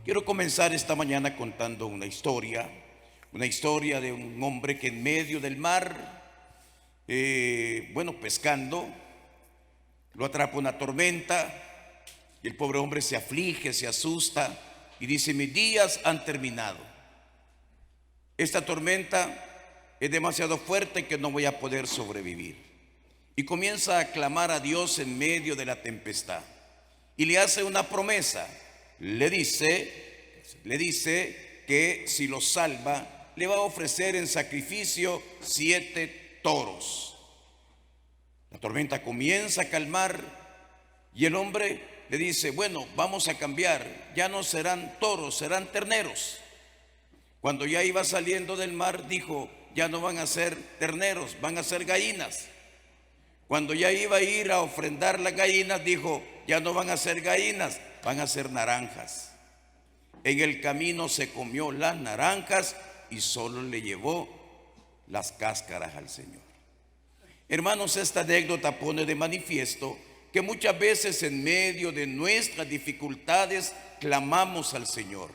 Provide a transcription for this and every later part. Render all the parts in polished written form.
Quiero comenzar esta mañana contando una historia de un hombre que en medio del mar, pescando, lo atrapa una tormenta y el pobre hombre se aflige, se asusta y dice: mis días han terminado. Esta tormenta es demasiado fuerte que no voy a poder sobrevivir. Y comienza a clamar a Dios en medio de la tempestad y le hace una promesa. Le dice que si lo salva, le va a ofrecer en sacrificio 7 toros. La tormenta comienza a calmar y el hombre le dice: bueno, vamos a cambiar, ya no serán toros, serán terneros. Cuando ya iba saliendo del mar, dijo: ya no van a ser terneros, van a ser gallinas. Cuando ya iba a ir a ofrendar las gallinas, dijo: ya no van a ser gallinas, van a ser naranjas. En el camino se comió las naranjas y solo le llevó las cáscaras al Señor. Hermanos, esta anécdota pone de manifiesto que muchas veces en medio de nuestras dificultades clamamos al Señor.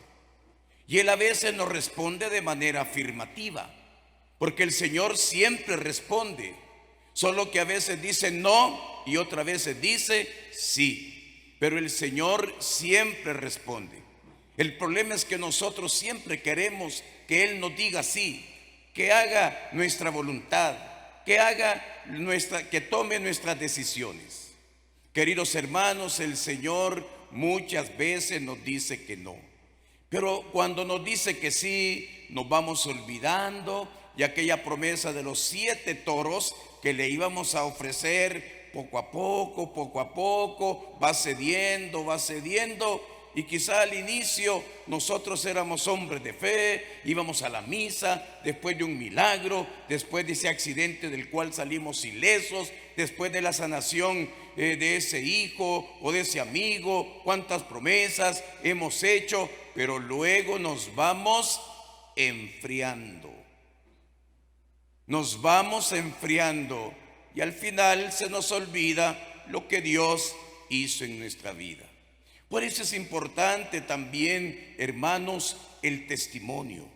Y Él a veces nos responde de manera afirmativa, porque el Señor siempre responde, solo que a veces dice no y otras veces dice sí, pero el Señor siempre responde. El problema es que nosotros siempre queremos que Él nos diga sí, que haga nuestra voluntad, que tome nuestras decisiones. Queridos hermanos, el Señor muchas veces nos dice que no, pero cuando nos dice que sí, nos vamos olvidando y aquella promesa de los 7 toros que le íbamos a ofrecer poco a poco, va cediendo, y quizá al inicio nosotros éramos hombres de fe, íbamos a la misa, después de un milagro, después de ese accidente del cual salimos ilesos, después de la sanación de ese hijo o de ese amigo, cuántas promesas hemos hecho, pero luego nos vamos enfriando. Y al final se nos olvida lo que Dios hizo en nuestra vida. Por eso es importante también, hermanos, el testimonio.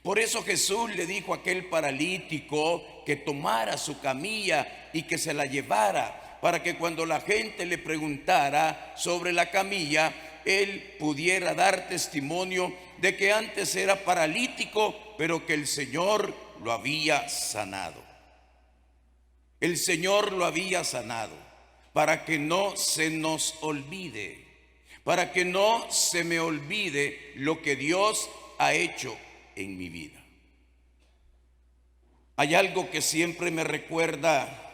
Por eso Jesús le dijo a aquel paralítico que tomara su camilla y que se la llevara, para que cuando la gente le preguntara sobre la camilla, él pudiera dar testimonio de que antes era paralítico, pero que el Señor lo había sanado. El Señor lo había sanado para que no se nos olvide, para que no se me olvide lo que Dios ha hecho en mi vida. Hay algo que siempre me recuerda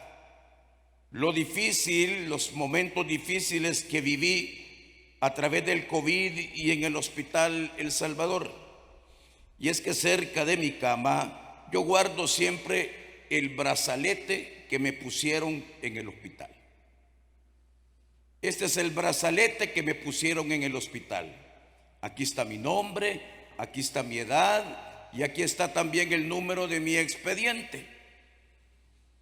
lo difícil, los momentos difíciles que viví a través del COVID y en el hospital El Salvador. Y es que cerca de mi cama yo guardo siempre el brazalete que me pusieron en el hospital. Este es el brazalete que me pusieron en el hospital. Aquí está mi nombre, aquí está mi edad y aquí está también el número de mi expediente.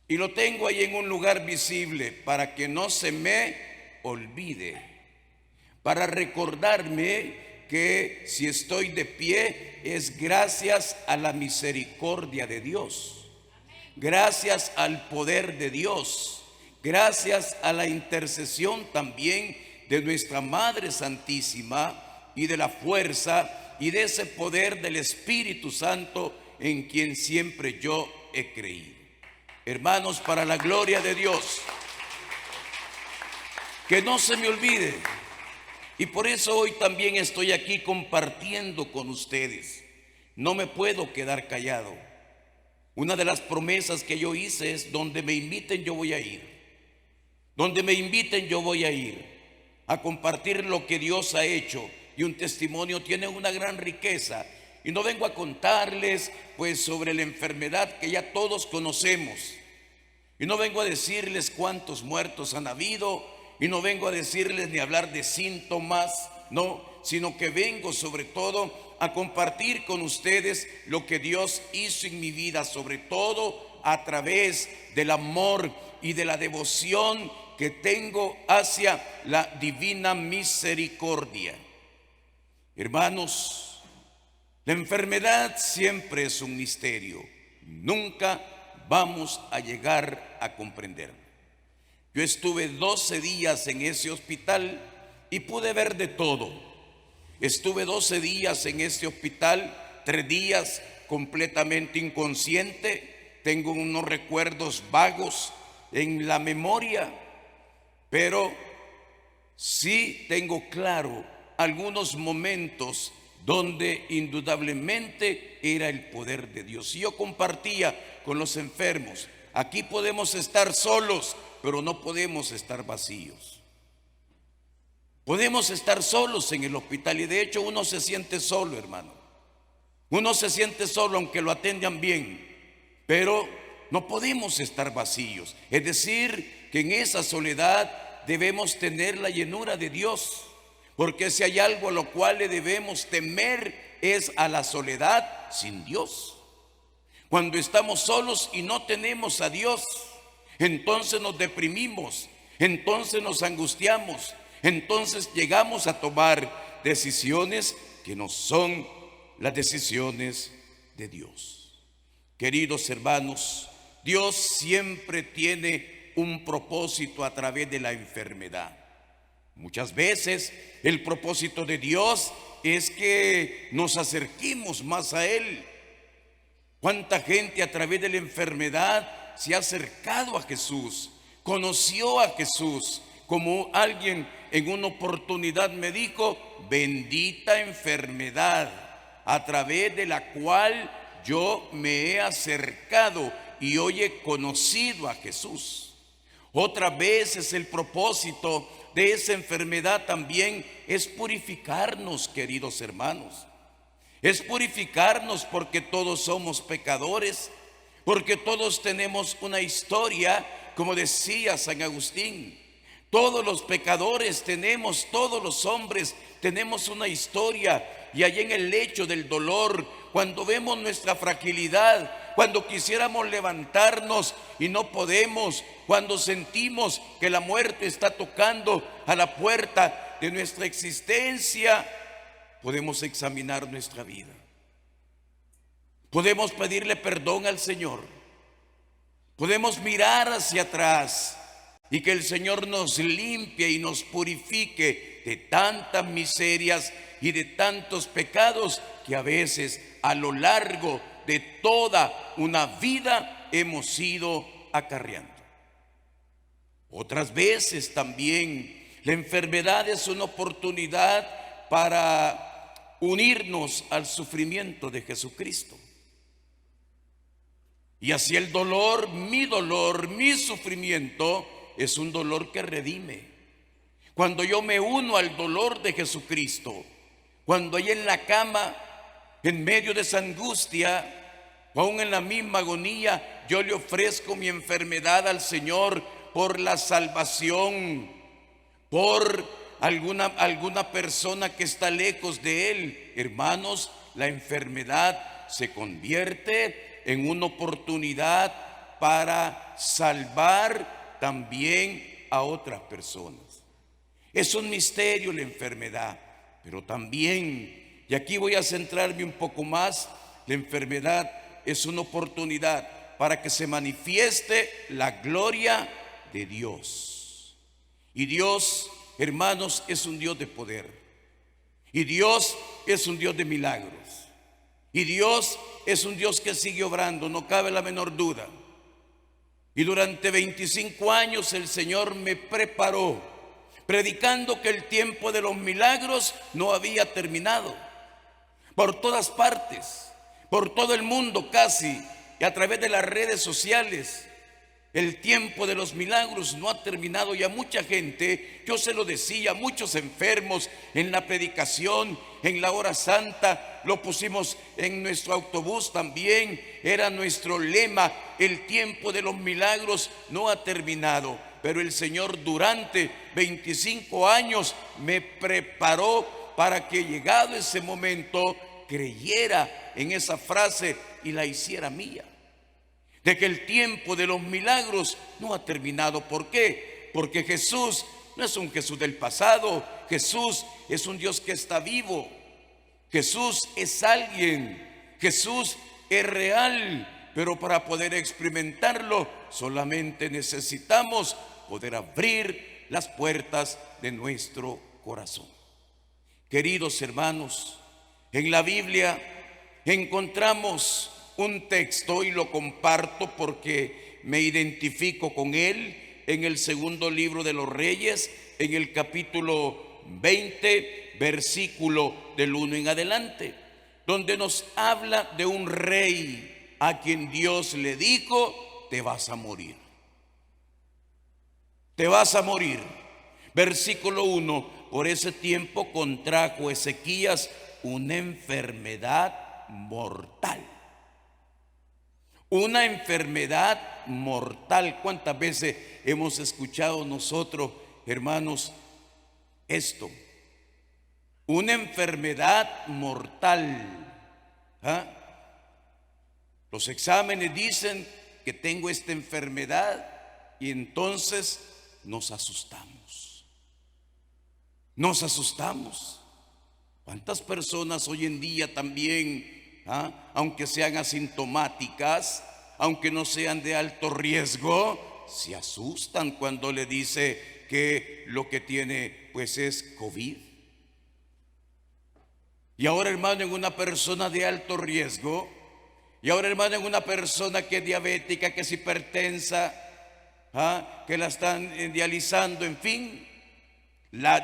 Y lo tengo ahí en un lugar visible para que no se me olvide, para recordarme que si estoy de pie es gracias a la misericordia de Dios, gracias al poder de Dios, gracias a la intercesión también de nuestra Madre Santísima y de la fuerza y de ese poder del Espíritu Santo en quien siempre yo he creído. Hermanos, para la gloria de Dios, que no se me olvide. Y por eso hoy también estoy aquí compartiendo con ustedes. No me puedo quedar callado. Una de las promesas que yo hice es: donde me inviten yo voy a ir. Donde me inviten yo voy a ir a compartir lo que Dios ha hecho. Y un testimonio tiene una gran riqueza. Y no vengo a contarles pues sobre la enfermedad que ya todos conocemos. Y no vengo a decirles cuántos muertos han habido. Y no vengo a decirles ni hablar de síntomas, no, sino que vengo sobre todo a compartir con ustedes lo que Dios hizo en mi vida, sobre todo a través del amor y de la devoción que tengo hacia la divina misericordia. Hermanos, la enfermedad siempre es un misterio. Nunca vamos a llegar a comprenderlo. Yo estuve 12 días en ese hospital y pude ver de todo. Estuve 12 días en ese hospital, 3 días completamente inconsciente. Tengo unos recuerdos vagos en la memoria, pero sí tengo claro algunos momentos donde indudablemente era el poder de Dios. Y yo compartía con los enfermos: aquí podemos estar solos, pero no podemos estar vacíos. Podemos estar solos en el hospital, y de hecho uno se siente solo, hermano. Uno se siente solo aunque lo atiendan bien, pero no podemos estar vacíos. Es decir, que en esa soledad debemos tener la llenura de Dios, porque si hay algo a lo cual le debemos temer es a la soledad sin Dios. Cuando estamos solos y no tenemos a Dios, entonces nos deprimimos, entonces nos angustiamos, entonces llegamos a tomar decisiones que no son las decisiones de Dios. Queridos hermanos, Dios siempre tiene un propósito a través de la enfermedad. Muchas veces el propósito de Dios es que nos acerquemos más a Él. ¿Cuánta gente a través de la enfermedad se ha acercado a Jesús? Conoció a Jesús, como alguien en una oportunidad me dijo: bendita enfermedad a través de la cual yo me he acercado y hoy he conocido a Jesús. Otras veces el propósito de esa enfermedad también es purificarnos, queridos hermanos. Es purificarnos porque todos somos pecadores, porque todos tenemos una historia, como decía San Agustín. Todos los pecadores tenemos, todos los hombres tenemos una historia, y allí en el lecho del dolor, cuando vemos nuestra fragilidad, cuando quisiéramos levantarnos y no podemos, cuando sentimos que la muerte está tocando a la puerta de nuestra existencia, podemos examinar nuestra vida. Podemos pedirle perdón al Señor. Podemos mirar hacia atrás y que el Señor nos limpie y nos purifique de tantas miserias y de tantos pecados que a veces a lo largo de toda una vida hemos ido acarreando. Otras veces también la enfermedad es una oportunidad para unirnos al sufrimiento de Jesucristo. Y así el dolor, mi sufrimiento es un dolor que redime. Cuando yo me uno al dolor de Jesucristo, cuando ahí en la cama, en medio de esa angustia, aún en la misma agonía, yo le ofrezco mi enfermedad al Señor por la salvación, por alguna persona que está lejos de Él. Hermanos, la enfermedad se convierte en una oportunidad para salvar también a otras personas. Es un misterio la enfermedad, pero también, y aquí voy a centrarme un poco más, la enfermedad es una oportunidad para que se manifieste la gloria de Dios. Y Dios, hermanos, es un Dios de poder. Y Dios es un Dios de milagros. Y Dios es un Dios que sigue obrando, no cabe la menor duda. Y durante 25 años el Señor me preparó, predicando que el tiempo de los milagros no había terminado. Por todas partes, por todo el mundo casi, y a través de las redes sociales, el tiempo de los milagros no ha terminado. Y a mucha gente, yo se lo decía, a muchos enfermos en la predicación, en la hora santa, lo pusimos en nuestro autobús también, era nuestro lema: el tiempo de los milagros no ha terminado. Pero el Señor durante 25 años me preparó para que, llegado ese momento, creyera en esa frase y la hiciera mía. de que el tiempo de los milagros no ha terminado. ¿Por qué? Porque Jesús no es un Jesús del pasado. Jesús es un Dios que está vivo. Jesús es alguien. Jesús es real. Pero para poder experimentarlo solamente necesitamos poder abrir las puertas de nuestro corazón. Queridos hermanos, en la Biblia encontramos un texto, y lo comparto porque me identifico con él, en el segundo libro de los Reyes, en el capítulo 20, versículo del 1 en adelante, donde nos habla de un rey a quien Dios le dijo: te vas a morir. Te vas a morir. Versículo 1: por ese tiempo contrajo Ezequías una enfermedad mortal. Una enfermedad mortal. ¿Cuántas veces hemos escuchado nosotros, hermanos, esto? Una enfermedad mortal. ¿Ah? Los exámenes dicen que tengo esta enfermedad y entonces nos asustamos. Nos asustamos. ¿Cuántas personas hoy en día también, aunque sean asintomáticas, aunque no sean de alto riesgo, se asustan cuando le dice que lo que tiene pues es COVID? Y ahora, hermano, en una persona de alto riesgo, y ahora, hermano, en una persona que es diabética, que es hipertensa, que la están dializando, en fin,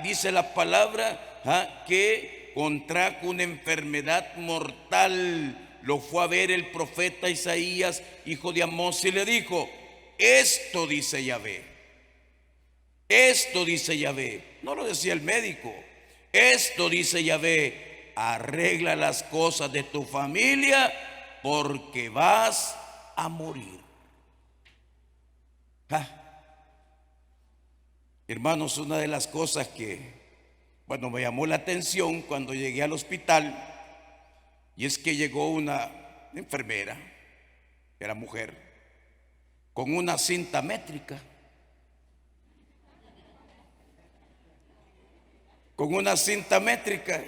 dice la palabra que contrajo una enfermedad mortal. Lo fue a ver el profeta Isaías, hijo de Amós, y le dijo: esto dice Yahvé. Esto dice Yahvé. No lo decía el médico. Esto dice Yahvé: arregla las cosas de tu familia, porque vas a morir. Hermanos, una de las cosas que, me llamó la atención cuando llegué al hospital, y es que llegó una enfermera, era mujer, con una cinta métrica. Con una cinta métrica.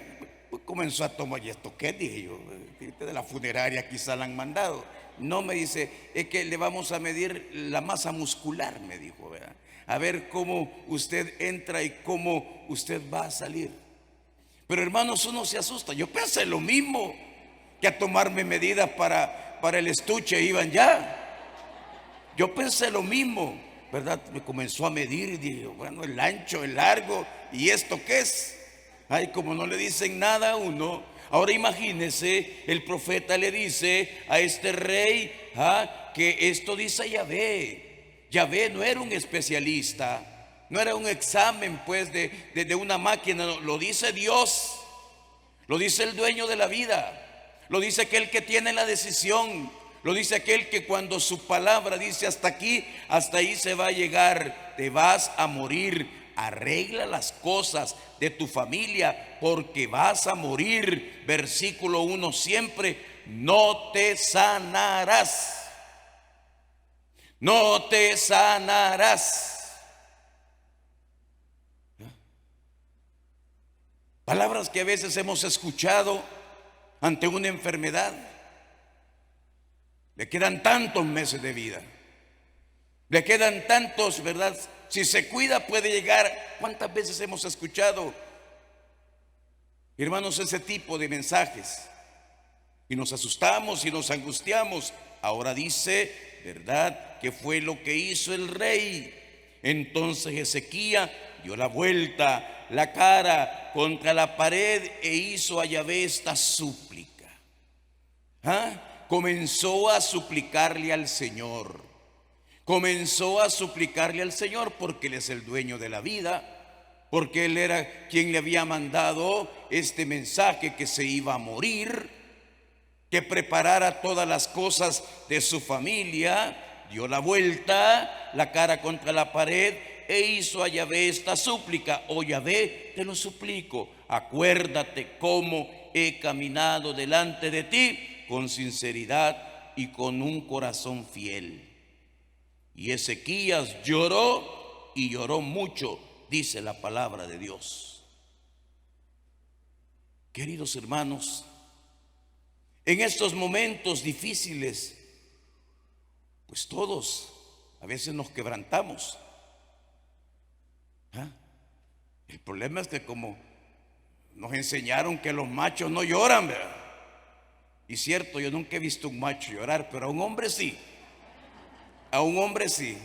Pues comenzó a tomar: ¿y esto qué? Dije yo, de la funeraria quizá la han mandado. No, me dice, es que le vamos a medir la masa muscular, me dijo, ¿verdad? A ver cómo usted entra y cómo usted va a salir. Pero hermanos, uno se asusta. Yo pensé lo mismo, que a tomarme medidas para el estuche iban ya. Yo pensé lo mismo, ¿verdad? Me comenzó a medir y dije, bueno, el ancho, el largo, ¿y esto qué es? Ay, como no le dicen nada a uno. Ahora imagínese, el profeta le dice a este rey que esto dice Yahvé. Yahvé no era un especialista, no era un examen pues de una máquina, lo dice Dios, lo dice el dueño de la vida, lo dice aquel que tiene la decisión, lo dice aquel que cuando su palabra dice hasta aquí, hasta ahí se va a llegar. Te vas a morir. Arregla las cosas de tu familia, porque vas a morir. Versículo 1 siempre: no te sanarás. No te sanarás. Palabras que a veces hemos escuchado ante una enfermedad. Le quedan tantos meses de vida. Le quedan tantos, ¿verdad? Si se cuida puede llegar. ¿Cuántas veces hemos escuchado, hermanos, ese tipo de mensajes? Y nos asustamos y nos angustiamos. Ahora dice, ¿verdad?, que fue lo que hizo el rey. Entonces Ezequías dio la vuelta, la cara contra la pared, e hizo a Yahvé esta súplica. Comenzó a suplicarle al Señor. Comenzó a suplicarle al Señor porque Él es el dueño de la vida, porque Él era quien le había mandado este mensaje, que se iba a morir, que preparara todas las cosas de su familia. Dio la vuelta, la cara contra la pared, e hizo a Yahvé esta súplica: oh Yahvé, te lo suplico, acuérdate cómo he caminado delante de ti con sinceridad y con un corazón fiel. Y Ezequías lloró y lloró mucho, dice la palabra de Dios. Queridos hermanos, en estos momentos difíciles, pues todos a veces nos quebrantamos. ¿Ah? El problema es que como nos enseñaron que los machos no lloran, ¿verdad? Y cierto, yo nunca he visto un macho llorar, pero a un hombre sí. A un hombre sí.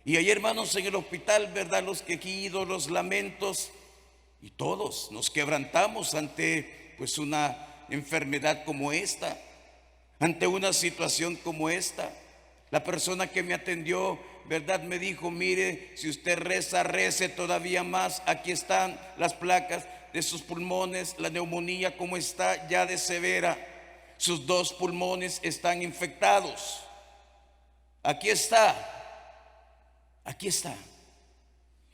Y ahí, hermanos, en el hospital, ¿verdad? Los quejidos, los lamentos, y todos nos quebrantamos ante pues una enfermedad como esta, ante una situación como esta. La persona que me atendió, ¿verdad?, me dijo: mire, si usted reza, rece todavía más. Aquí están las placas de sus pulmones, la neumonía como está ya de severa. Sus 2 pulmones están infectados. Aquí está. Aquí está.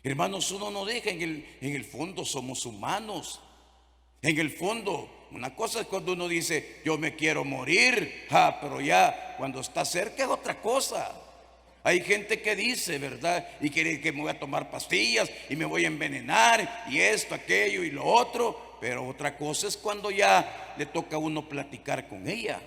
Hermanos, uno no deja, en el fondo somos humanos. En el fondo, una cosa es cuando uno dice: yo me quiero morir, pero ya cuando está cerca es otra cosa. Hay gente que dice, ¿verdad?, y quiere que me voy a tomar pastillas y me voy a envenenar y esto, aquello y lo otro. Pero otra cosa es cuando ya le toca a uno platicar con ella.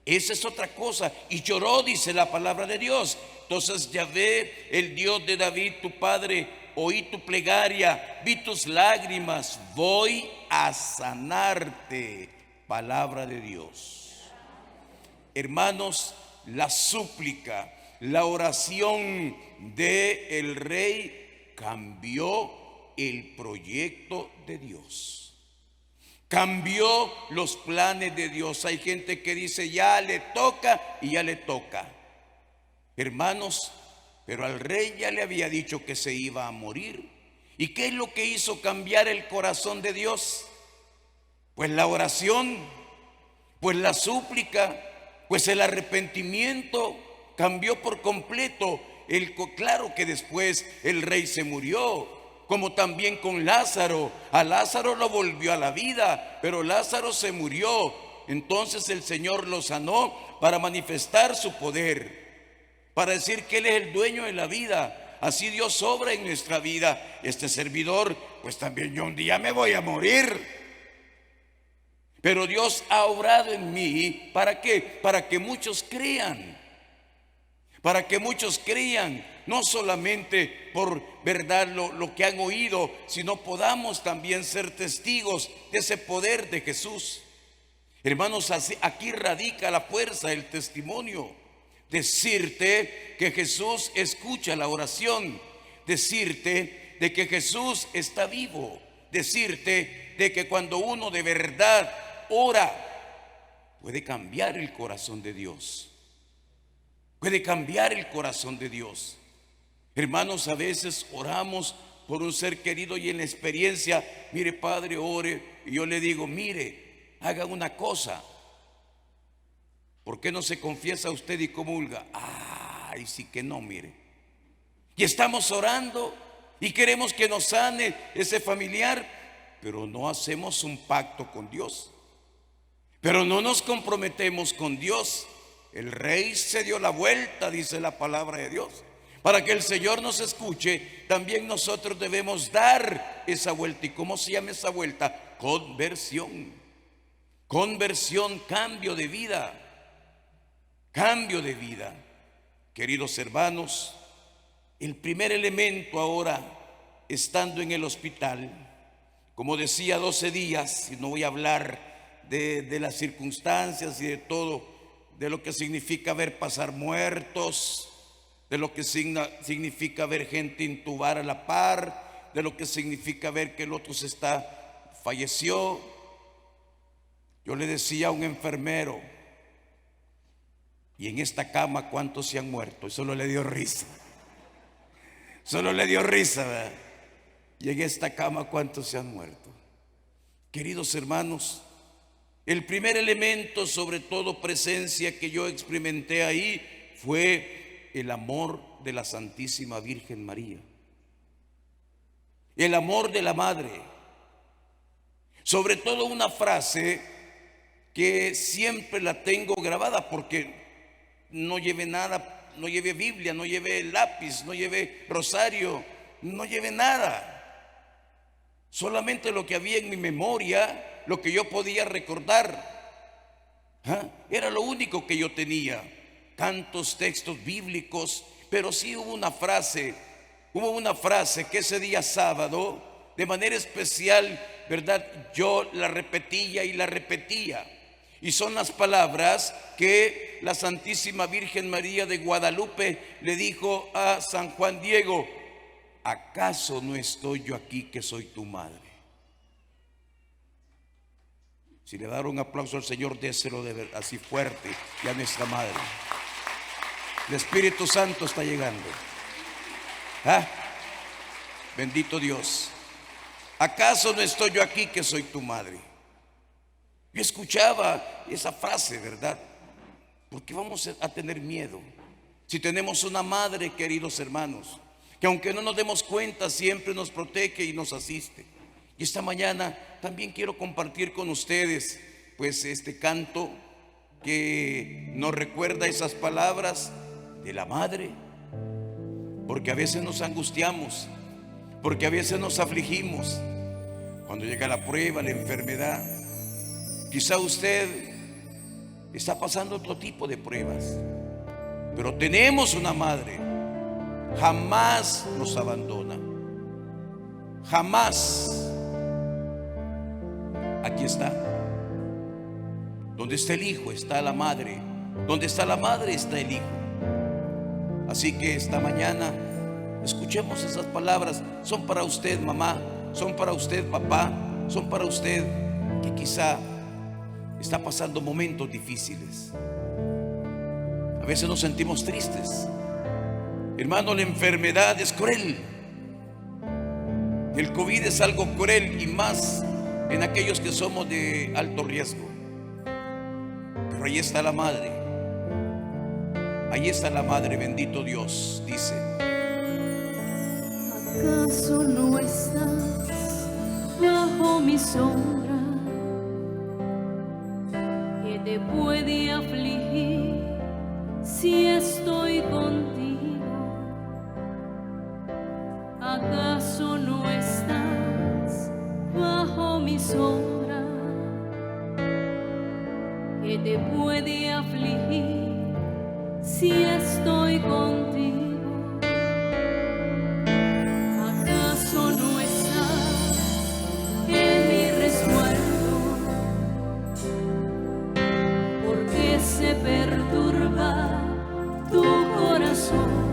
Esa es otra cosa. Y lloró, dice la palabra de Dios. Entonces Yahvé, el Dios de David, tu padre, oí tu plegaria, vi tus lágrimas, voy a sanarte. Palabra de Dios. Hermanos, la súplica, la oración del rey cambió el proyecto de Dios. Cambió los planes de Dios. Hay gente que dice: ya le toca, y ya le toca. Hermanos, pero al rey ya le había dicho que se iba a morir. ¿Y qué es lo que hizo cambiar el corazón de Dios? Pues la oración, pues la súplica, pues el arrepentimiento. Cambió por completo. Claro que después el rey se murió, como también con Lázaro. A Lázaro lo volvió a la vida, pero Lázaro se murió. Entonces el Señor lo sanó para manifestar su poder, para decir que Él es el dueño de la vida. Así Dios obra en nuestra vida. Este servidor, pues también yo un día me voy a morir, pero Dios ha obrado en mí. ¿Para qué? Para que muchos crean. Para que muchos crean, no solamente por verdad lo que han oído, sino podamos también ser testigos de ese poder de Jesús. Hermanos, aquí radica la fuerza del testimonio. Decirte que Jesús escucha la oración, decirte de que Jesús está vivo, decirte de que cuando uno de verdad ora, puede cambiar el corazón de Dios. Puede cambiar el corazón de Dios. Hermanos, a veces oramos por un ser querido y en la experiencia: mire, padre, ore. Y yo le digo: mire, haga una cosa. ¿Por qué no se confiesa usted y comulga? Ay, sí que no, mire. Y estamos orando y queremos que nos sane ese familiar, pero no hacemos un pacto con Dios. Pero no nos comprometemos con Dios. El rey se dio la vuelta, dice la palabra de Dios. Para que el Señor nos escuche, también nosotros debemos dar esa vuelta. ¿Y cómo se llama esa vuelta? Conversión. Conversión, cambio de vida. Cambio de vida. Queridos hermanos, el primer elemento ahora, estando en el hospital, como decía, 12 días, y no voy a hablar de las circunstancias y de todo, de lo que significa ver pasar muertos, de lo que significa ver gente intubar a la par, de lo que significa ver que el otro falleció. Yo le decía a un enfermero: y en esta cama, ¿cuántos se han muerto? Y solo le dio risa. Solo le dio risa, ¿verdad? Y en esta cama, ¿cuántos se han muerto? Queridos hermanos, el primer elemento, sobre todo presencia, que yo experimenté ahí fue el amor de la Santísima Virgen María, el amor de la Madre. Sobre todo una frase que siempre la tengo grabada, porque no llevé nada, no llevé Biblia, no llevé lápiz, no llevé rosario, no llevé nada. Solamente lo que había en mi memoria, lo que yo podía recordar. Era lo único que yo tenía. Tantos textos bíblicos, pero sí hubo una frase que ese día sábado, de manera especial, ¿verdad? Yo la repetía y la repetía. Y son las palabras que la Santísima Virgen María de Guadalupe le dijo a San Juan Diego: ¿acaso no estoy yo aquí que soy tu madre? Si le daron un aplauso al Señor, déselo de verdad, así fuerte, y a nuestra madre. El Espíritu Santo está llegando. Bendito Dios. ¿Acaso no estoy yo aquí que soy tu madre? Yo escuchaba esa frase, ¿verdad? Porque vamos a tener miedo si tenemos una madre, queridos hermanos, que aunque no nos demos cuenta, siempre nos protege y nos asiste. Y esta mañana también quiero compartir con ustedes pues este canto que nos recuerda esas palabras de la madre, porque a veces nos angustiamos, porque a veces nos afligimos cuando llega la prueba, la enfermedad. Quizá usted está pasando otro tipo de pruebas, pero tenemos una madre. Jamás nos abandona, jamás. Aquí está. Donde está el hijo está la madre. Donde está la madre está el hijo. Así que esta mañana escuchemos esas palabras. Son para usted, mamá. Son para usted, papá. Son para usted que quizá está pasando momentos difíciles. A veces nos sentimos tristes. Hermano, la enfermedad es cruel. El COVID es algo cruel, y más en aquellos que somos de alto riesgo. Pero ahí está la madre. Ahí está la madre, bendito Dios. Dice: ¿acaso no estás bajo mi sombra, que te puede afligir si estoy contigo? ¿Acaso no estás bajo mi sombra, que te puede afligir si estoy contigo? ¿Acaso no estás en mi resguardo? ¿Por qué se perturba tu corazón?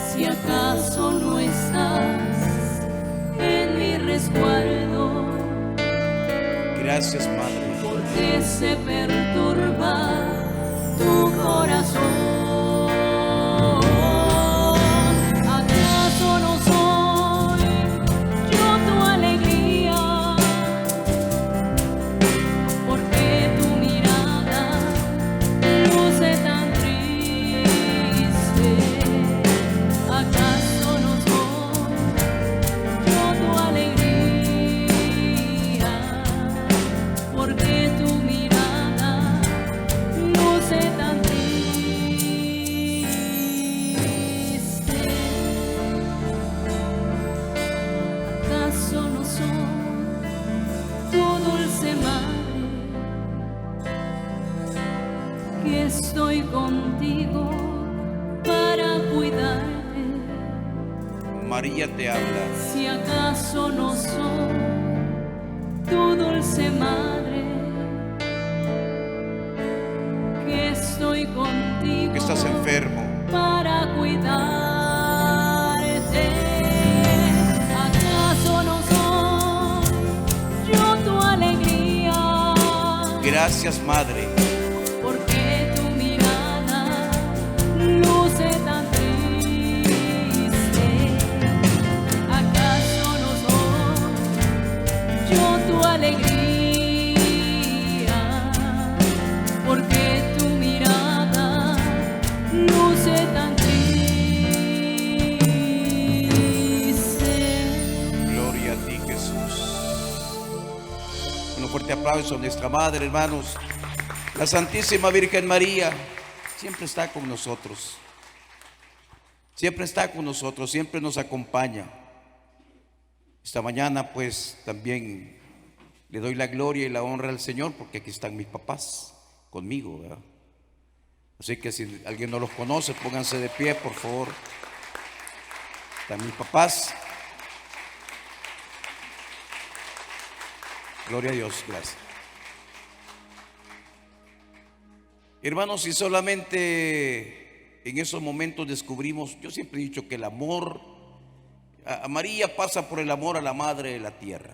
Si acaso no estás en mi resguardo, gracias, madre. ¿por qué se perturba tu corazón? ¿Acaso no soy yo tu alegría? ¿Por qué tu mirada luce tan triste? ¿Acaso no soy yo tu alegría? ¿Por qué tu mirada luce tan triste? ¿Acaso no soy tu dulce madre, que estoy contigo para cuidarte? María te habla. Si acaso no soy tu dulce madre, que estoy contigo, Que estás enfermo. para cuidarte. ¿Acaso no soy yo tu alegría? Gracias, madre. Porque tu mirada luce tan triste. ¿Acaso no soy yo tu alegría? Porque tu mirada luce tan triste. Gloria a ti, Jesús. Bueno, aplauso a nuestra Madre, hermanos. La Santísima Virgen María siempre está con nosotros. Siempre está con nosotros, siempre nos acompaña. Esta mañana pues también le doy la gloria y la honra al Señor porque aquí están mis papás conmigo, ¿verdad? Así que si alguien no los conoce, pónganse de pie, por favor. Están mis papás. Gloria a Dios, gracias. Hermanos, si solamente en esos momentos descubrimos, yo siempre he dicho que el amor a María pasa por el amor a la Madre de la Tierra.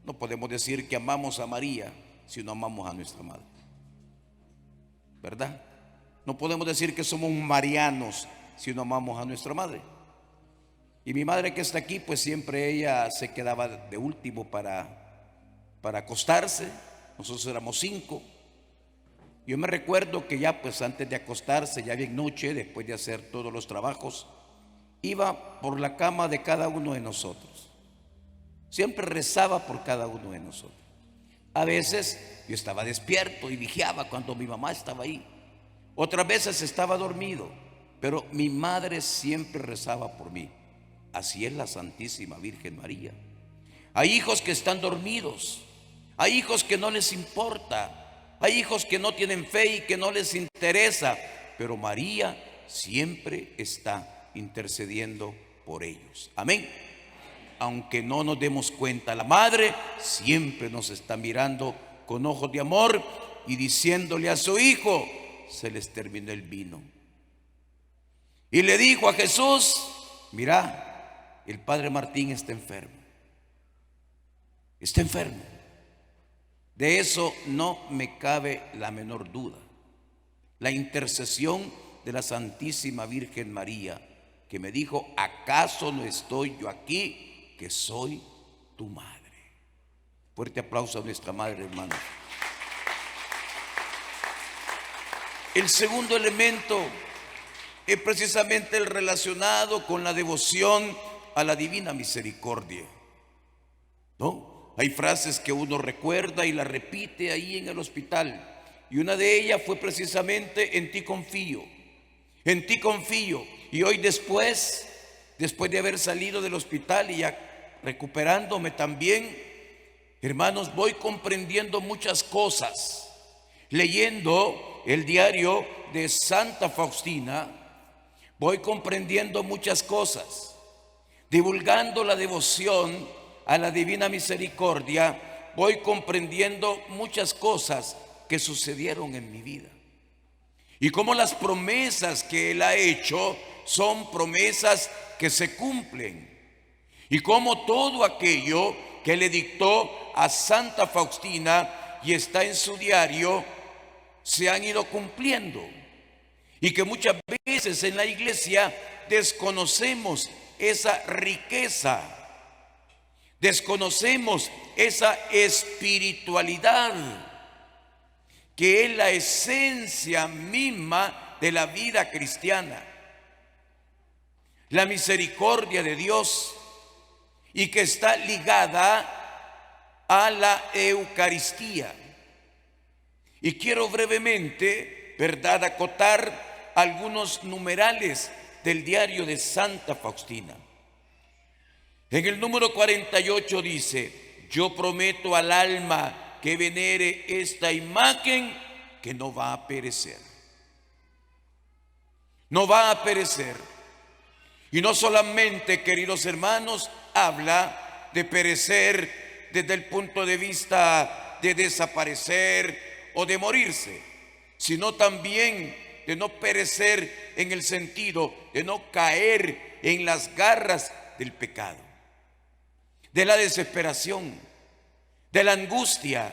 No podemos decir que amamos a María si no amamos a nuestra Madre, ¿verdad? No podemos decir que somos marianos si no amamos a nuestra Madre. Y mi madre que está aquí, pues siempre ella se quedaba de último para acostarse. Nosotros éramos 5. Yo me recuerdo que ya pues antes de acostarse, ya bien noche, después de hacer todos los trabajos, iba por la cama de cada uno de nosotros. Siempre rezaba por cada uno de nosotros. A veces yo estaba despierto y vigiaba cuando mi mamá estaba ahí. Otras veces estaba dormido, pero mi madre siempre rezaba por mí. Así es la Santísima Virgen María. Hay hijos que están dormidos, hay hijos que no les importa, hay hijos que no tienen fe y que no les interesa, pero María siempre está intercediendo por ellos. Amén. Aunque no nos demos cuenta, la Madre siempre nos está mirando con ojos de amor y diciéndole a su hijo: se les terminó el vino. Y le dijo a Jesús: mira, el padre Martín está enfermo. Está enfermo. De eso no me cabe la menor duda. La intercesión de la Santísima Virgen María, que me dijo: ¿acaso no estoy yo aquí, que soy tu madre? Fuerte aplauso a nuestra madre, hermano. El segundo elemento es precisamente el relacionado con la devoción a la divina misericordia, ¿no? Hay frases que uno recuerda y las repite ahí en el hospital, y una de ellas fue precisamente: en ti confío, en ti confío. Y hoy después de haber salido del hospital y ya recuperándome también, hermanos, voy comprendiendo muchas cosas. Leyendo el diario de Santa Faustina, voy comprendiendo muchas cosas. Divulgando la devoción a la divina misericordia, voy comprendiendo muchas cosas que sucedieron en mi vida. Y cómo las promesas que Él ha hecho son promesas que se cumplen. Y cómo todo aquello que le dictó a Santa Faustina y está en su diario se han ido cumpliendo. Y que muchas veces en la iglesia desconocemos esa riqueza, desconocemos esa espiritualidad que es la esencia misma de la vida cristiana, la misericordia de Dios, y que está ligada a la Eucaristía. Y quiero brevemente, ¿verdad?, acotar algunos numerales del diario de Santa Faustina. En el número 48 dice: yo prometo al alma que venere esta imagen que no va a perecer. No va a perecer. Y no solamente, queridos hermanos, habla de perecer desde el punto de vista de desaparecer o de morirse, sino también de no perecer en el sentido de no caer en las garras del pecado, de la desesperación, de la angustia,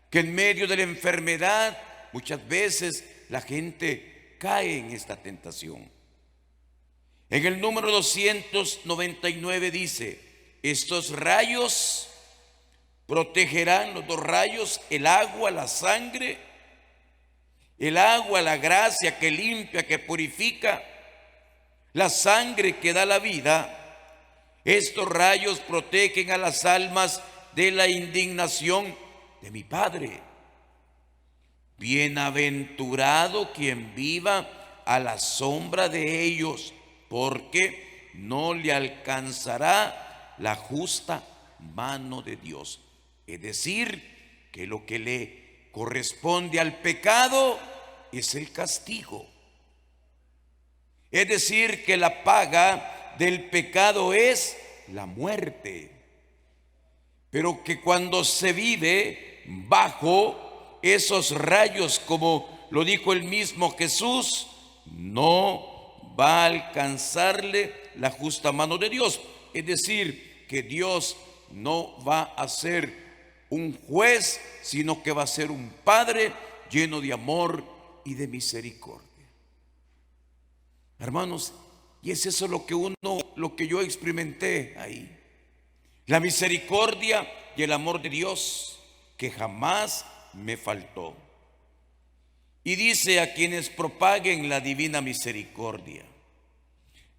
que en medio de la enfermedad muchas veces la gente cae en esta tentación. En el número 299 dice: estos rayos protegerán, los 2 rayos, el agua, la sangre, el agua, la gracia que limpia, que purifica, la sangre que da la vida. Estos rayos protegen a las almas de la indignación de mi Padre. Bienaventurado quien viva a la sombra de ellos, porque no le alcanzará la justa mano de Dios. Es decir, que lo que le corresponde al pecado es el castigo. Es decir, que la paga del pecado es la muerte. Pero que cuando se vive bajo esos rayos, como lo dijo el mismo Jesús, no va a alcanzarle la justa mano de Dios. Es decir, que Dios no va a ser un juez, sino que va a ser un Padre lleno de amor y de misericordia. Hermanos, y es eso lo que yo experimenté ahí. La misericordia y el amor de Dios que jamás me faltó. Y dice: a quienes propaguen la divina misericordia.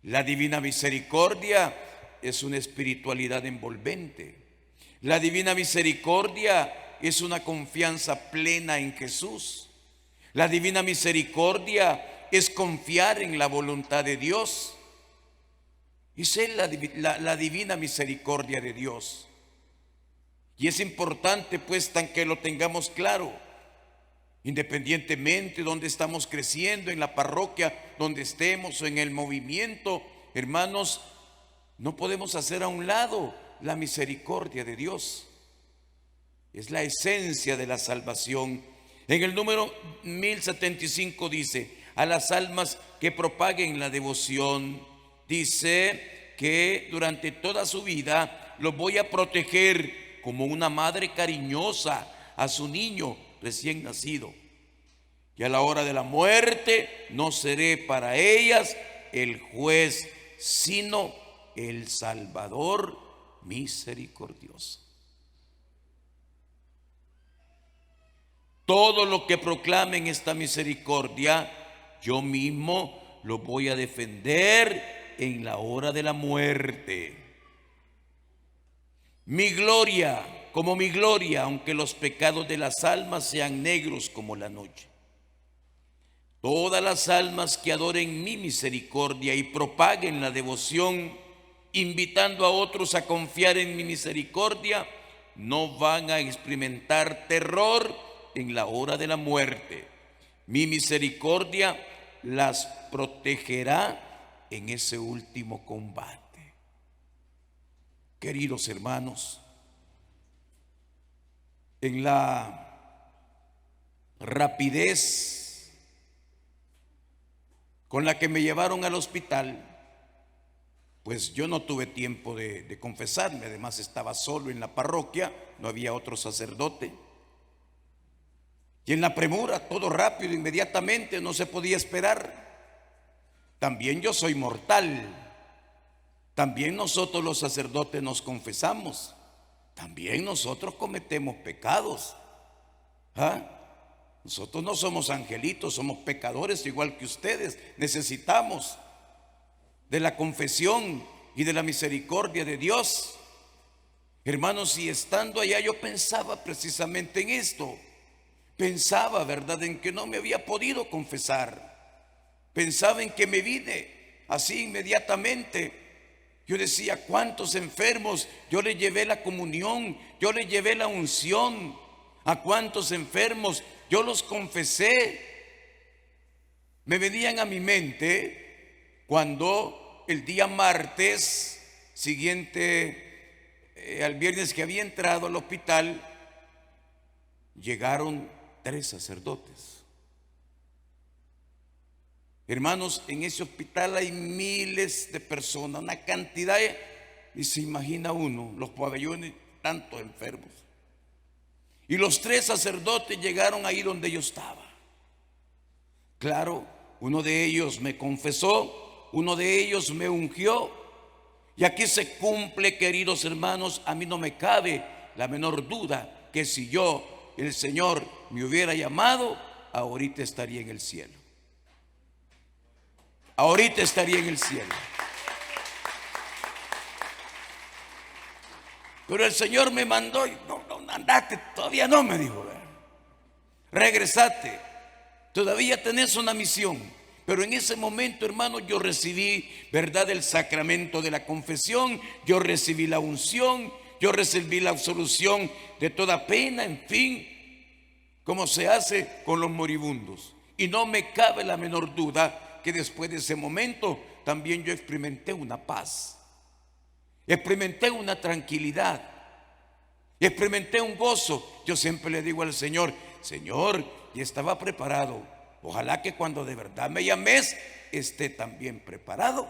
La divina misericordia es una espiritualidad envolvente. La divina misericordia es una confianza plena en Jesús. La divina misericordia es confiar en la voluntad de Dios. Esa es la divina misericordia de Dios. Y es importante pues tan que lo tengamos claro, independientemente de donde estamos creciendo, en la parroquia donde estemos o en el movimiento. Hermanos, no podemos hacer a un lado la misericordia de Dios. Es la esencia de la salvación. En el número 1075 dice: a las almas que propaguen la devoción, dice que durante toda su vida los voy a proteger como una madre cariñosa a su niño recién nacido. Y a la hora de la muerte no seré para ellas el juez, sino el Salvador misericordioso. Todo lo que proclamen esta misericordia, yo mismo lo voy a defender en la hora de la muerte. Mi gloria, como mi gloria, aunque los pecados de las almas sean negros como la noche. Todas las almas que adoren mi misericordia y propaguen la devoción, invitando a otros a confiar en mi misericordia, no van a experimentar terror en la hora de la muerte. Mi misericordia las protegerá en ese último combate. Queridos hermanos, en la rapidez con la que me llevaron al hospital, pues yo no tuve tiempo de confesarme. Además estaba solo en la parroquia, no había otro sacerdote. Y en la premura, todo rápido, inmediatamente, no se podía esperar. También yo soy mortal. También nosotros los sacerdotes nos confesamos. También nosotros cometemos pecados. Nosotros no somos angelitos, somos pecadores igual que ustedes. Necesitamos de la confesión y de la misericordia de Dios. Hermanos, y estando allá yo pensaba precisamente en esto. Pensaba, ¿verdad?, en que no me había podido confesar. Pensaba en que me vine así inmediatamente. Yo decía: ¿cuántos enfermos yo le llevé la comunión? Yo le llevé la unción. ¿A cuántos enfermos yo los confesé? Me venían a mi mente cuando el día martes siguiente al viernes que había entrado al hospital, llegaron 3 sacerdotes. Hermanos, en ese hospital hay miles de personas, una cantidad, y se imagina uno, los pabellones, tantos enfermos. Y los 3 sacerdotes llegaron ahí donde yo estaba. Claro, uno de ellos me confesó, uno de ellos me ungió. Y aquí se cumple, queridos hermanos, a mí no me cabe la menor duda que si yo, el Señor, me hubiera llamado, ahorita estaría en el cielo. Ahorita estaría en el cielo. Pero el Señor me mandó y no, andate, todavía no, me dijo, ¿verdad? Regresate, todavía tenés una misión. Pero en ese momento, hermano, yo recibí, ¿verdad?, el sacramento de la confesión, yo recibí la unción, yo recibí la absolución de toda pena, en fin, como se hace con los moribundos. Y no me cabe la menor duda que después de ese momento también yo experimenté una paz, experimenté una tranquilidad, experimenté un gozo. Yo siempre le digo al Señor, Señor, ya estaba preparado. Ojalá que cuando de verdad me llames esté también preparado.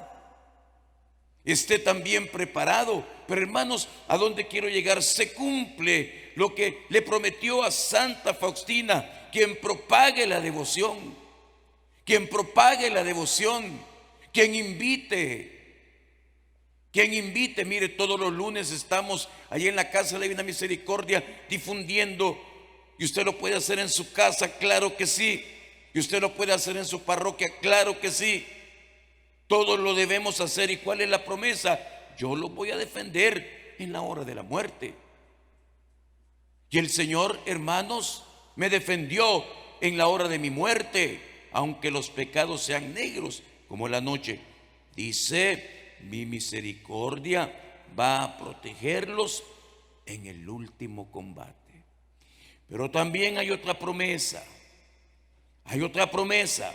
Esté también preparado. Pero hermanos, ¿a dónde quiero llegar? Se cumple lo que le prometió a Santa Faustina, quien propague la devoción, quien propague la devoción, quien invite, mire, todos los lunes estamos allí en la Casa de la Divina Misericordia difundiendo, y usted lo puede hacer en su casa, claro que sí, y usted lo puede hacer en su parroquia, claro que sí. Todos lo debemos hacer. ¿Y cuál es la promesa? Yo lo voy a defender en la hora de la muerte. Y el Señor, hermanos, me defendió en la hora de mi muerte, aunque los pecados sean negros como la noche. Dice, mi misericordia va a protegerlos en el último combate. Pero también hay otra promesa. Hay otra promesa,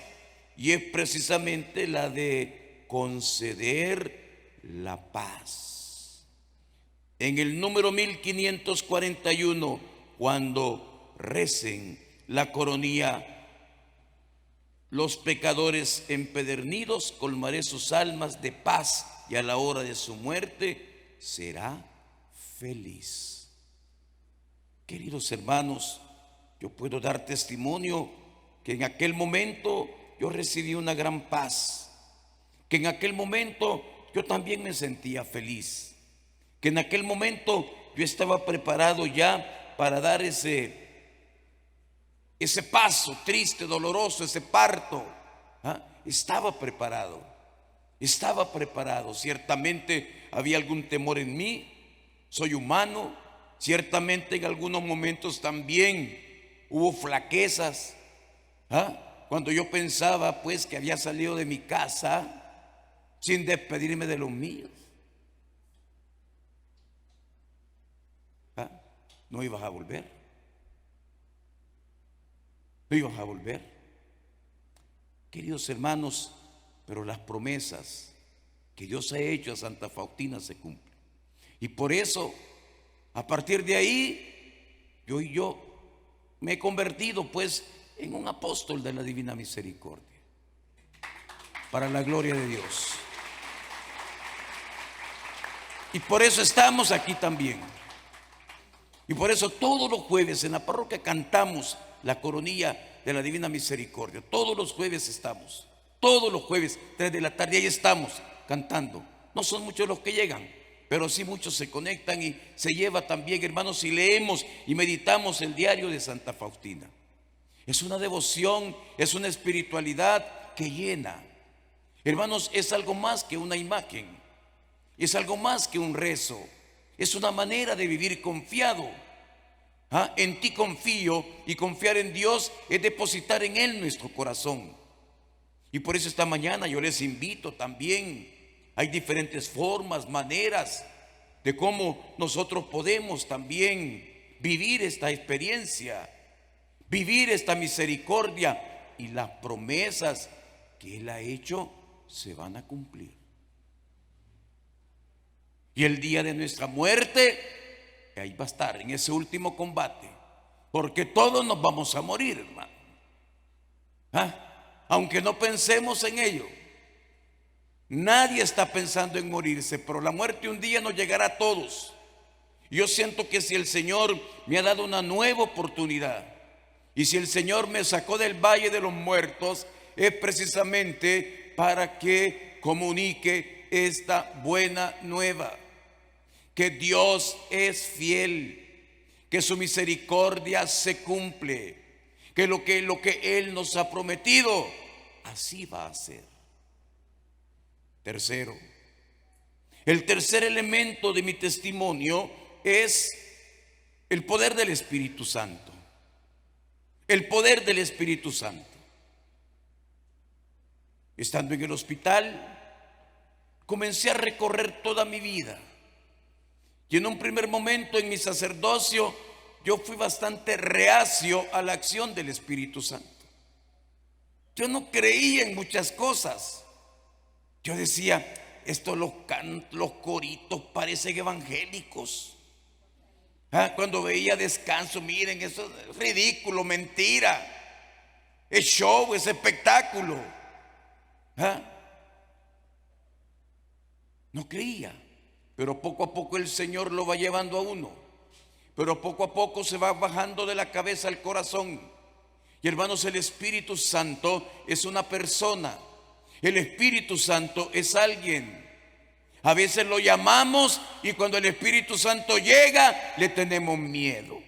y es precisamente la de conceder la paz. En el número 1541, cuando recen la coronilla, los pecadores empedernidos, colmaré sus almas de paz, y a la hora de su muerte será feliz. Queridos hermanos, yo puedo dar testimonio que en aquel momento yo recibí una gran paz, que en aquel momento yo también me sentía feliz, que en aquel momento yo estaba preparado ya para dar ese paso triste, doloroso, ese parto. Estaba preparado. Ciertamente había algún temor en mí, soy humano, ciertamente en algunos momentos también hubo flaquezas. Cuando yo pensaba pues que había salido de mi casa sin despedirme de los míos, no ibas a volver, queridos hermanos. Pero las promesas que Dios ha hecho a Santa Faustina se cumplen, y por eso a partir de ahí yo me he convertido pues en un apóstol de la Divina Misericordia, para la gloria de Dios. Y por eso estamos aquí también. Y por eso todos los jueves en la parroquia cantamos la coronilla de la Divina Misericordia. Todos los jueves estamos, todos los jueves, 3 de la tarde, ahí estamos cantando. No son muchos los que llegan, pero sí muchos se conectan, y se lleva también, hermanos, y leemos y meditamos el diario de Santa Faustina. Es una devoción, es una espiritualidad que llena. Hermanos, es algo más que una imagen, es algo más que un rezo, es una manera de vivir confiado. En ti confío, y confiar en Dios es depositar en Él nuestro corazón. Y por eso esta mañana yo les invito también. Hay diferentes formas, maneras de cómo nosotros podemos también vivir esta experiencia, vivir esta misericordia, y las promesas que Él ha hecho se van a cumplir. Y el día de nuestra muerte, ahí va a estar, en ese último combate, porque todos nos vamos a morir, hermano. Aunque no pensemos en ello, nadie está pensando en morirse, pero la muerte un día nos llegará a todos. Yo siento que si el Señor me ha dado una nueva oportunidad, y si el Señor me sacó del valle de los muertos, es precisamente para que comunique esta buena nueva, que Dios es fiel, que su misericordia se cumple, que lo que Él nos ha prometido, así va a ser. Tercero, el tercer elemento de mi testimonio es El poder del Espíritu Santo. El poder del Espíritu Santo. Estando en el hospital, comencé a recorrer toda mi vida. Y en un primer momento en mi sacerdocio, yo fui bastante reacio a la acción del Espíritu Santo. Yo no creía en muchas cosas. Yo decía, los coritos parecen evangélicos. Cuando veía descanso, miren, eso es ridículo, mentira. Es show, es espectáculo. No creía, pero poco a poco el Señor lo va llevando a uno. Pero poco a poco se va bajando de la cabeza al corazón. Y hermanos, el Espíritu Santo es una persona. El Espíritu Santo es alguien. A veces lo llamamos y cuando el Espíritu Santo llega, le tenemos miedo.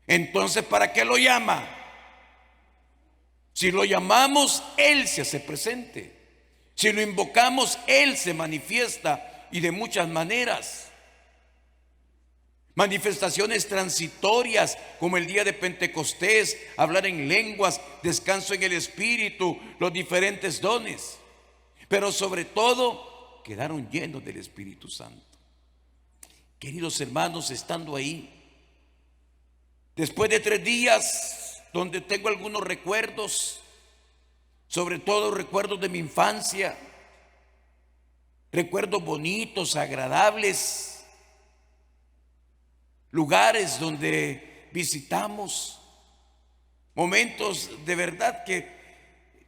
Entonces, ¿para qué lo llama? Si lo llamamos, Él se hace presente. Si lo invocamos, Él se manifiesta y de muchas maneras. Manifestaciones transitorias como el día de Pentecostés, hablar en lenguas, descanso en el Espíritu, los diferentes dones. Pero sobre todo, quedaron llenos del Espíritu Santo. Queridos hermanos, estando ahí, después de 3 días, donde tengo algunos recuerdos, sobre todo recuerdos de mi infancia, recuerdos bonitos, agradables, lugares donde visitamos, momentos de verdad que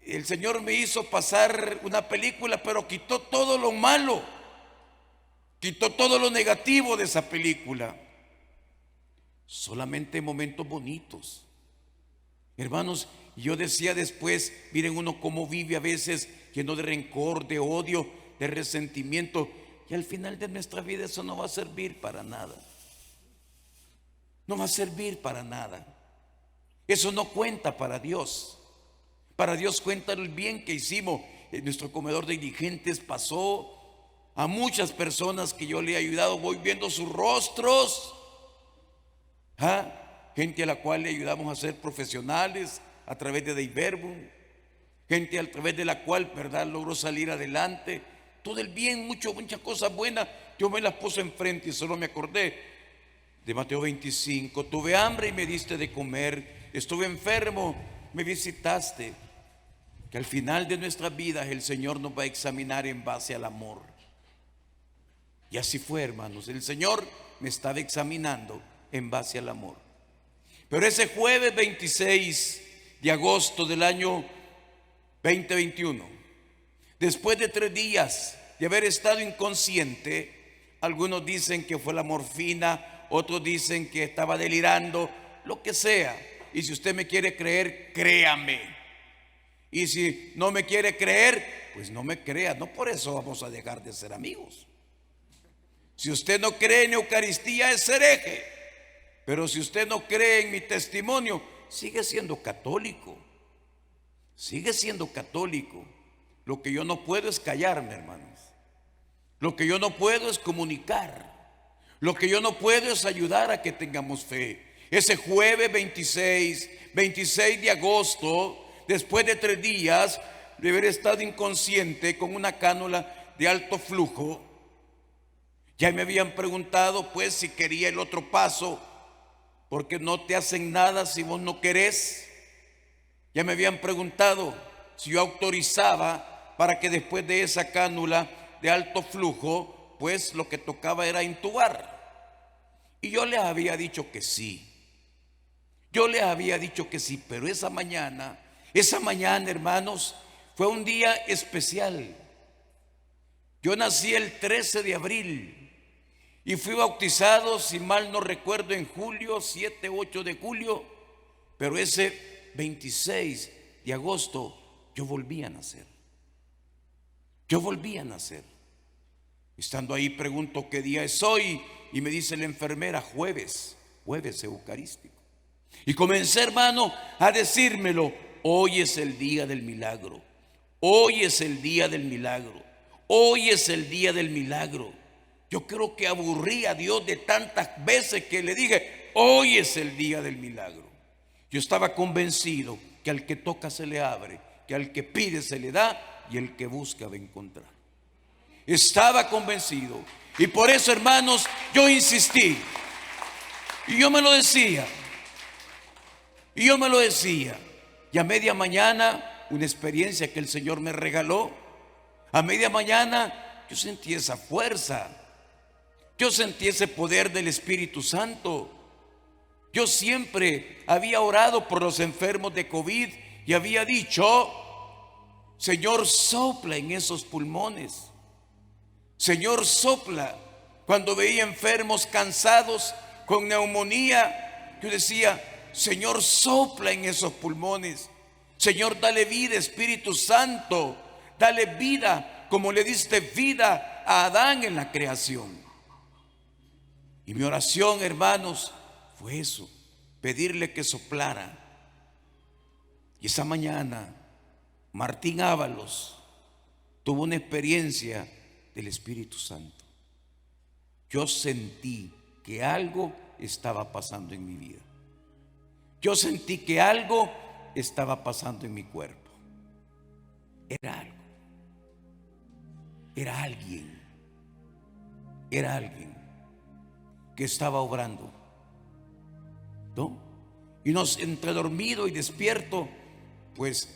el Señor me hizo pasar una película, pero quitó todo lo malo, quitó todo lo negativo de esa película. Solamente momentos bonitos. Hermanos, yo decía después, miren uno cómo vive a veces lleno de rencor, de odio, de resentimiento, y al final de nuestra vida eso no va a servir para nada. No va a servir para nada. Eso no cuenta para Dios. Para Dios cuenta el bien que hicimos. En nuestro comedor de indigentes pasó a muchas personas que yo le he ayudado. Voy viendo sus rostros. Gente a la cual le ayudamos a ser profesionales a través de Deiverbum. Gente a través de la cual, ¿verdad?, logró salir adelante. Todo el bien, muchas cosas buenas. Yo me las puse enfrente y solo me acordé de Mateo 25. Tuve hambre y me diste de comer. Estuve enfermo, me visitaste. Que al final de nuestras vidas el Señor nos va a examinar en base al amor. Y así fue, hermanos. El Señor me estaba examinando en base al amor. Pero ese jueves 26 de agosto del año 2021, después de 3 días de haber estado inconsciente, algunos dicen que fue la morfina, otros dicen que estaba delirando, lo que sea. Y si usted me quiere creer, créame. Y si no me quiere creer, pues no me crea. No por eso vamos a dejar de ser amigos. Si usted no cree en Eucaristía, es hereje. Pero si usted no cree en mi testimonio, sigue siendo católico. Sigue siendo católico. Lo que yo no puedo es callarme, hermanos. Lo que yo no puedo es comunicar. Lo que yo no puedo es ayudar a que tengamos fe. Ese jueves 26 de agosto, después de 3 días de haber estado inconsciente con una cánula de alto flujo, ya me habían preguntado pues si quería el otro paso, porque no te hacen nada si vos no querés. Ya me habían preguntado si yo autorizaba para que después de esa cánula de alto flujo, pues lo que tocaba era intubar. Y yo les había dicho que sí. Yo les había dicho que sí, pero esa mañana, hermanos, fue un día especial. Yo nací el 13 de abril y fui bautizado, si mal no recuerdo, en julio, 7, 8 de julio, pero ese 26 de agosto yo volví a nacer. Yo volví a nacer. Estando ahí pregunto qué día es hoy y me dice la enfermera jueves eucarístico. Y comencé, hermano, a decírmelo: hoy es el día del milagro. Hoy es el día del milagro. Hoy es el día del milagro. Yo creo que aburrí a Dios de tantas veces que le dije, hoy es el día del milagro. Yo estaba convencido que al que toca se le abre, que al que pide se le da y el que busca va a encontrar. Estaba convencido y por eso, hermanos, yo insistí. Y yo me lo decía. Y a media mañana, una experiencia que el Señor me regaló, a media mañana yo sentí esa fuerza. Yo sentí ese poder del Espíritu Santo. Yo siempre había orado por los enfermos de COVID y había dicho, Señor, sopla en esos pulmones. Señor, sopla. Cuando veía enfermos cansados con neumonía, yo decía, Señor, sopla en esos pulmones. Señor, dale vida, Espíritu Santo. Dale vida como le diste vida a Adán en la creación. Y mi oración, hermanos, fue eso, pedirle que soplara. Y esa mañana Martín Ábalos tuvo una experiencia del Espíritu Santo. Yo sentí que algo estaba pasando en mi vida. Yo sentí que algo estaba pasando en mi cuerpo. Era algo. Era alguien. Era alguien que estaba obrando, ¿no? Y entre dormido y despierto, pues,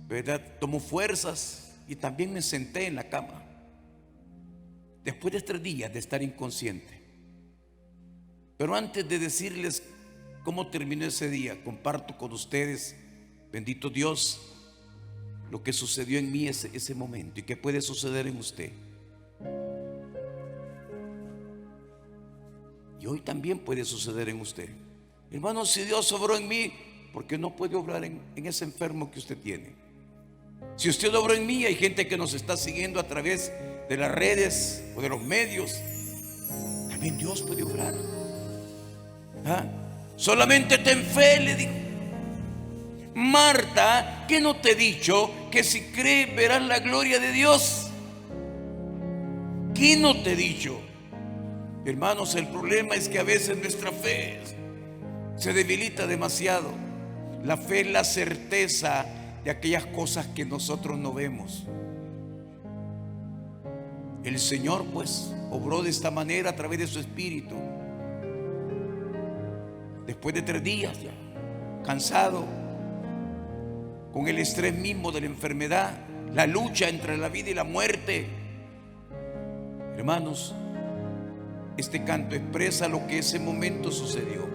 ¿verdad?, tomó fuerzas y también me senté en la cama. Después de 3 días de estar inconsciente. Pero antes de decirles cómo terminó ese día, comparto con ustedes, bendito Dios, lo que sucedió en mí ese momento y que puede suceder en usted. Y hoy también puede suceder en usted. Hermano, si Dios obró en mí, ¿por qué no puede obrar en ese enfermo que usted tiene? Si usted obró en mí, hay gente que nos está siguiendo a través de las redes o de los medios. También Dios puede obrar. ¿Ah? Solamente ten fe, le dijo. Marta, ¿qué no te he dicho que si crees verás la gloria de Dios? ¿Qué no te he dicho? Hermanos, el problema es que a veces nuestra fe se debilita demasiado. La fe es la certeza de aquellas cosas que nosotros no vemos. El Señor, pues, obró de esta manera a través de su Espíritu. Después de 3 días ya, cansado, con el estrés mismo de la enfermedad, la lucha entre la vida y la muerte. Hermanos, este canto expresa lo que ese momento sucedió.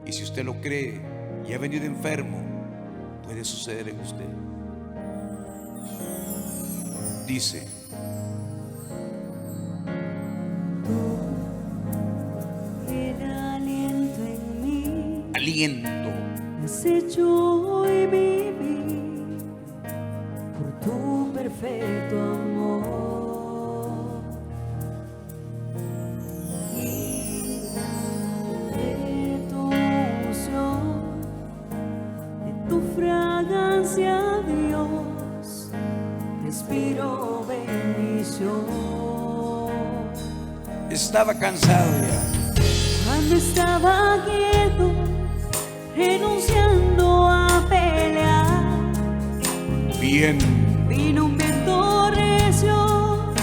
Y si usted lo cree y ha venido enfermo, puede suceder en usted. Dice: El aliento en mí aliento. has hecho hoy vivir por tu perfecto amor. De tu unción, de tu fragancia, Dios, respiro bendición. Estaba cansado ya. Cuando estaba quieto, renunciando a pelear, Bien. vino un viento recio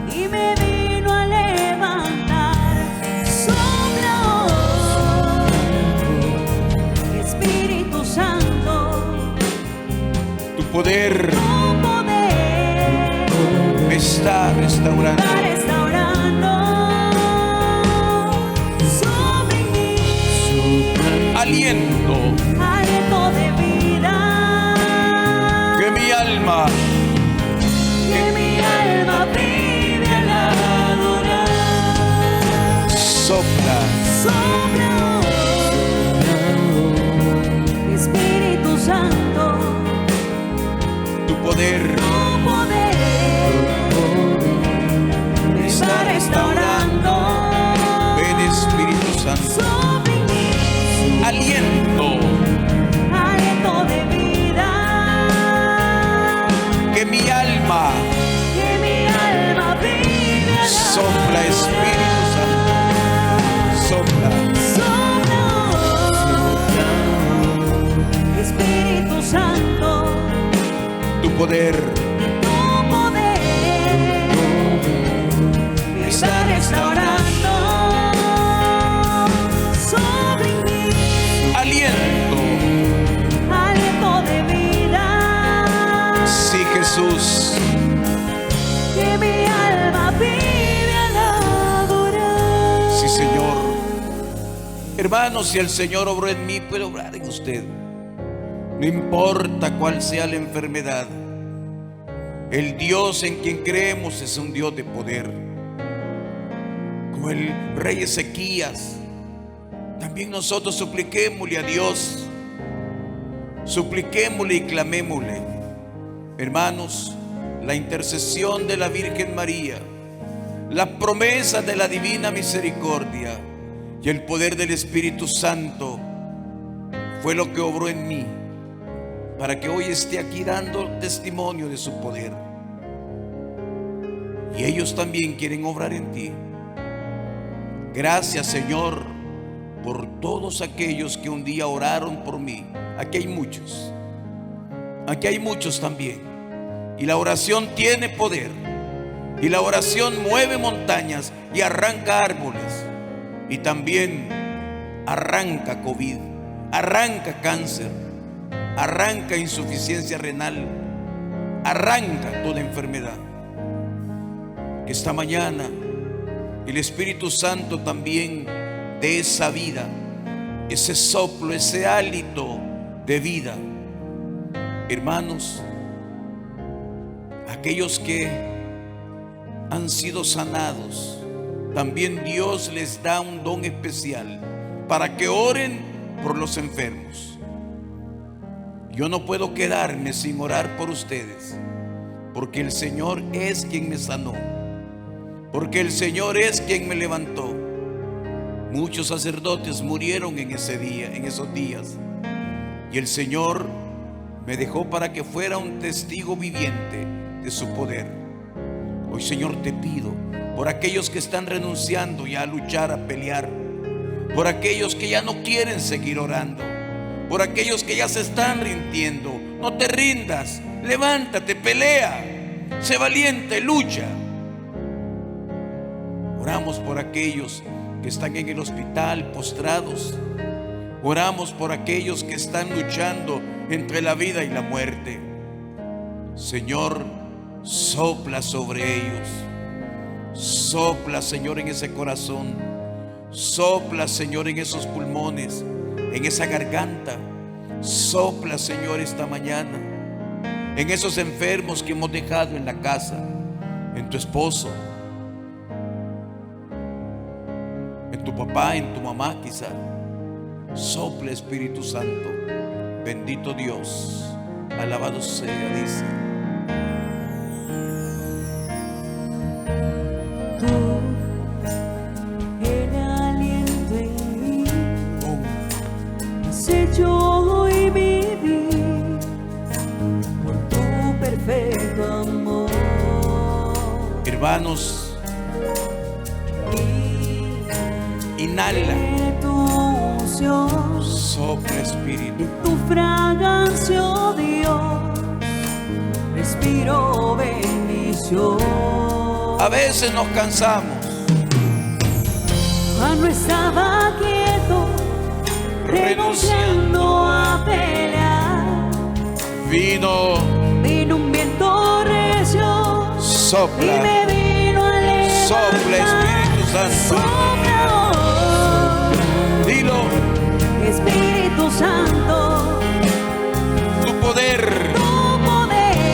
y me vino a levantar. Sopla hoy, Espíritu Santo, Tu poder tu poder me está restaurando. está restaurando sobre mí. Aliento. Aliento de vida, Que mi alma que mi alma vive al adorar. sopla. Sopla hoy, Espíritu Santo, Tu poder tu poder me está restaurando. ven, Espíritu Santo. Sobre mí, Aliento. Espíritu Santo, sopla. Espíritu Santo, Tu poder me está restaurando sobre mí. aliento. Aliento de vida, Sí, Jesús. que mi alma vive al adorar. Sí, Señor. Hermanos, si el Señor obró en mí, puede obrar en usted. No importa cuál sea la enfermedad. El Dios en quien creemos es un Dios de poder. Como el rey Ezequías, también nosotros supliquémosle a Dios. Supliquémosle y clamémosle. Hermanos, la intercesión de la Virgen María, la promesa de la divina misericordia y el poder del Espíritu Santo fue lo que obró en mí, para que hoy esté aquí dando testimonio de su poder. Y ellos también quieren obrar en ti. Gracias, Señor, por todos aquellos que un día oraron por mí. Aquí hay muchos. Aquí hay muchos también. Y la oración tiene poder. Y la oración mueve montañas y arranca árboles. Y también arranca COVID, arranca cáncer, arranca insuficiencia renal, arranca toda enfermedad. Que esta mañana el Espíritu Santo también dé esa vida, ese soplo, ese hálito de vida. Hermanos, aquellos que han sido sanados, también Dios les da un don especial para que oren por los enfermos. Yo no puedo quedarme sin orar por ustedes, porque el Señor es quien me sanó, porque el Señor es quien me levantó. Muchos sacerdotes murieron en ese día, en esos días, y el Señor me dejó para que fuera un testigo viviente de su poder. Hoy, Señor, te pido por aquellos que están renunciando ya a luchar, a pelear, por aquellos que ya no quieren seguir orando, por aquellos que ya se están rindiendo. No te rindas, levántate, pelea, sé valiente, lucha. Oramos por aquellos que están en el hospital postrados. Oramos por aquellos que están luchando entre la vida y la muerte. Señor, sopla sobre ellos. Sopla, Señor, en ese corazón. Sopla, Señor, en esos pulmones, en esa garganta. Sopla, Señor, esta mañana en esos enfermos que hemos dejado en la casa, en tu esposo, en tu papá, en tu mamá quizá. Sopla, Espíritu Santo. Bendito Dios, alabado sea, dice. El aliento en mí hace yo hoy vivir por tu perfecto amor. Hermanos, inhala, Tu unción, sopla, Espíritu. tu fragancia, oh Dios, respiro bendición. A veces nos cansamos, Cuando estaba quieto, renunciando a pelear, vino, vino un viento recio y sopla, me vino a levantar. sopla, Espíritu Santo. Sopla, oh, Dilo, Espíritu Santo, tu poder tu poder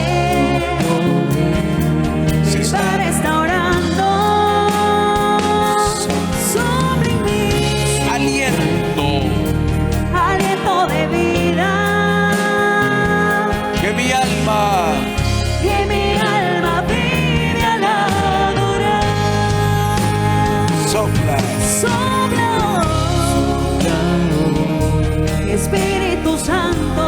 se va está restaurando sobre mí. aliento. Aliento de vida, Que mi alma que mi alma vive al adorar. sopla, Sopla, Espíritu Santo,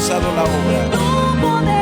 comenzado la obra. Tu poder